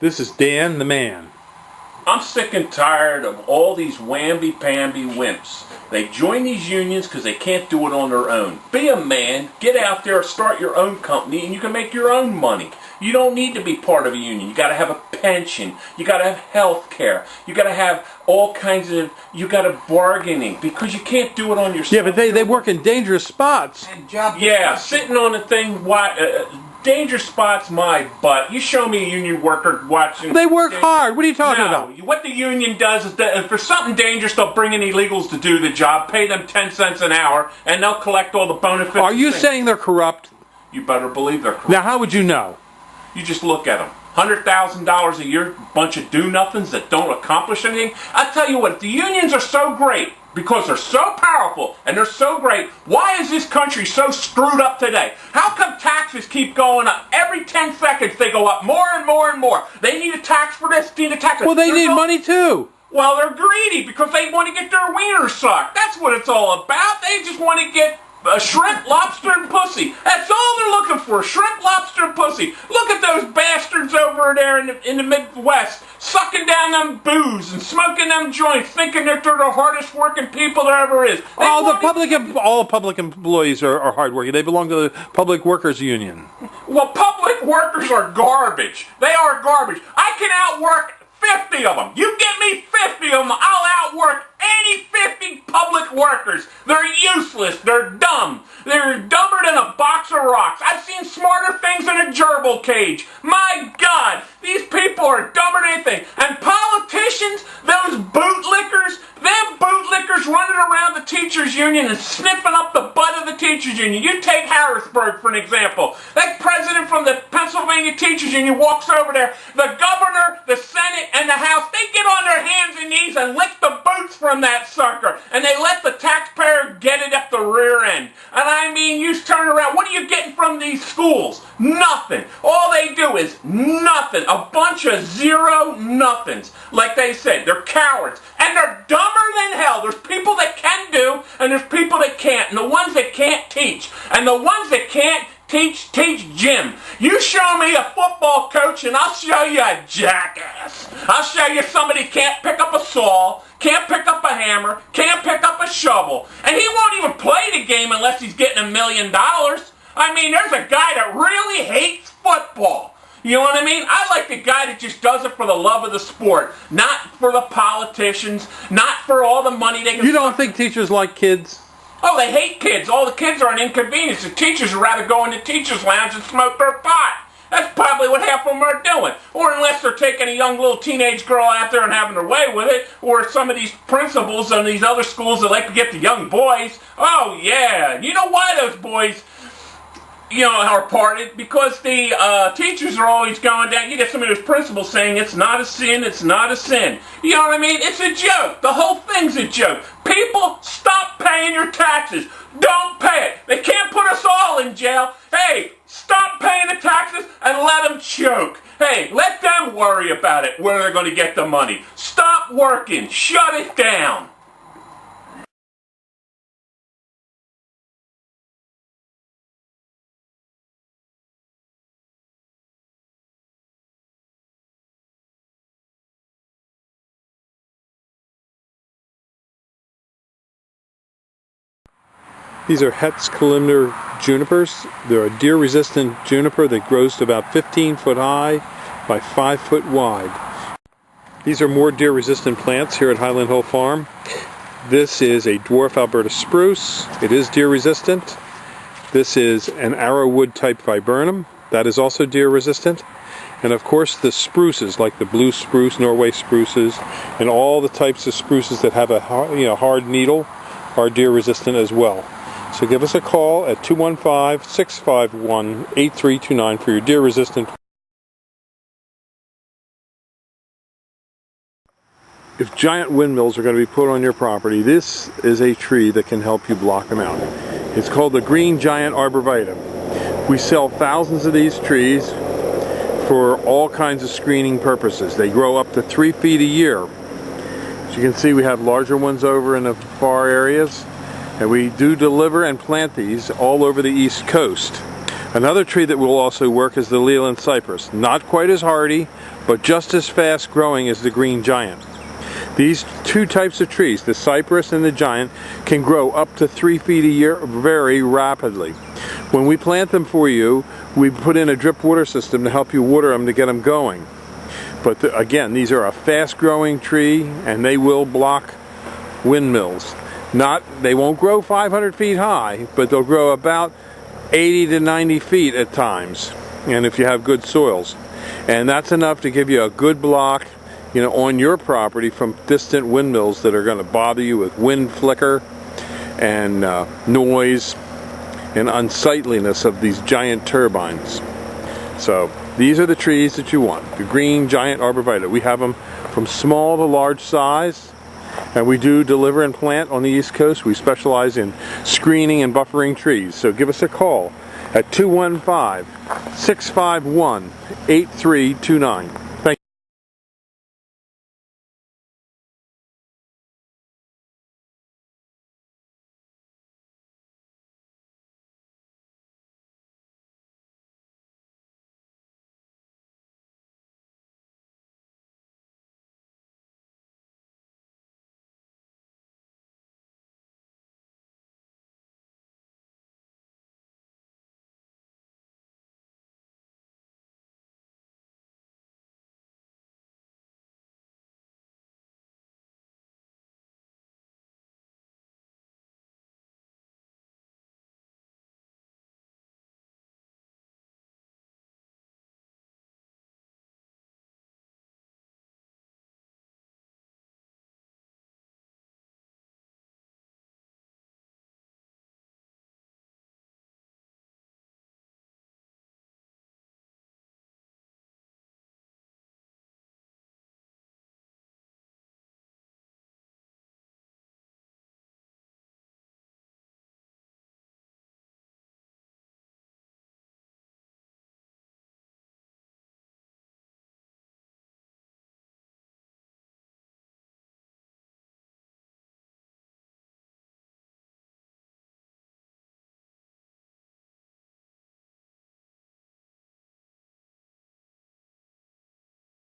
This is Dan the Man. I'm sick and tired of all these whamby-pamby wimps. They join these unions because they can't do it on their own. Be a man, get out there, start your own company, and you can make your own money. You don't need to be part of a union. You got to have a pension. You got to have health care. You got to have all kinds of, you got to bargaining because you can't do it on yourself. Yeah, but they work in dangerous spots. And job yeah, sitting on a thing, dangerous spots, my butt. You show me a union worker watching. They work hard. What are you talking about? What the union does is that if there's something dangerous, they'll bring in illegals to do the job, pay them 10 cents an hour, and they'll collect all the benefits. Are you saying they're corrupt? You better believe they're corrupt. Now, how would you know? You just look at them. $100,000 a year, bunch of do-nothings that don't accomplish anything. I tell you what, the unions are so great because they're so powerful and they're so great. Why is this country so screwed up today? How come taxes keep going up? Every 10 seconds they go up more and more and more. They need a tax for this, need a tax for that. Well, they need money too. Well, they're greedy because they want to get their wiener sucked. That's what it's all about. They just want to get shrimp, lobster, and pussy. That's all they're looking for, shrimp, lobster, and pussy. Look at those bastards over there in the Midwest, sucking down them booze and smoking them joints, thinking that they're the hardest working people there ever is. All public employees are hardworking. They belong to the Public Workers Union. Well, public workers are garbage. They are garbage. I can outwork 50 of them. You get me 50 of them, I'll outwork any 50 public workers. They're useless. They're dumb. They're dumber than a box of rocks. I've seen smarter things in a gerbil cage. My God, these people are dumber than anything. And politicians, those bootlickers, them bootlickers running around the teachers' union and sniffing up the butt of the teachers' union. You take Harrisburg, for an example. That president from the Pennsylvania teachers' union walks over there. The governor, the Senate, and the House, they get on their hands and knees and lick the boots from that sucker. And they let the taxpayer get it at the rear end. And I mean, you turn around, what are you getting from these schools? Nothing. All they do is nothing. A bunch of zero nothings. Like they said, they're cowards. And they're dumber than hell. There's people that can do, and there's people that can't. And the ones that can't teach. And the ones that can't teach gym. You show me a football coach and I'll show you a jackass. I'll show you somebody can't pick up a saw, can't pick up a hammer, can't pick up a shovel. And he won't even play the game unless he's getting $1 million. I mean, there's a guy that really hates football. You know what I mean? I like the guy that just does it for the love of the sport, not for the politicians, not for all the money they can. You don't think teachers like kids? Oh, they hate kids. All the kids are an inconvenience. The teachers would rather go in the teacher's lounge and smoke their pot. That's probably what half of them are doing. Or unless they're taking a young little teenage girl out there and having their way with it, or some of these principals in these other schools that like to get the young boys. Oh, yeah. You know why those boys, are parted? Because the teachers are always going down. You get some of those principals saying it's not a sin, it's not a sin. You know what I mean? It's a joke. The whole thing's a joke. People, stop paying your taxes. Don't pay it. They can't put us all in jail. Hey, stop paying the taxes and let them choke. Hey, let them worry about it, where they're going to get the money. Stop working. Shut it down. These are Hetz columnar junipers. They're a deer-resistant juniper that grows to about 15 foot high by 5 foot wide. These are more deer-resistant plants here at Highland Hill Farm. This is a dwarf Alberta spruce. It is deer-resistant. This is an arrowwood type viburnum. That is also deer-resistant. And of course the spruces, like the blue spruce, Norway spruces, and all the types of spruces that have a hard needle are deer-resistant as well. So give us a call at 215-651-8329 for your deer-resistant. If giant windmills are going to be put on your property, this is a tree that can help you block them out. It's called the green giant arborvitae. We sell thousands of these trees for all kinds of screening purposes. They grow up to 3 feet a year. As you can see, we have larger ones over in the far areas. And we do deliver and plant these all over the East Coast. Another tree that will also work is the Leland cypress. Not quite as hardy, but just as fast growing as the green giant. These two types of trees, the cypress and the giant, can grow up to 3 feet a year very rapidly. When we plant them for you, we put in a drip water system to help you water them to get them going. But again, these are a fast-growing tree, and they will block windmills. They won't grow 500 feet high, but they'll grow about 80 to 90 feet at times, and if you have good soils. And that's enough to give you a good block, on your property from distant windmills that are going to bother you with wind flicker and noise and unsightliness of these giant turbines. So these are the trees that you want, the green giant arborvitae. We have them from small to large size, and we do deliver and plant on the East Coast. We specialize in screening and buffering trees. So give us a call at 215-651-8329.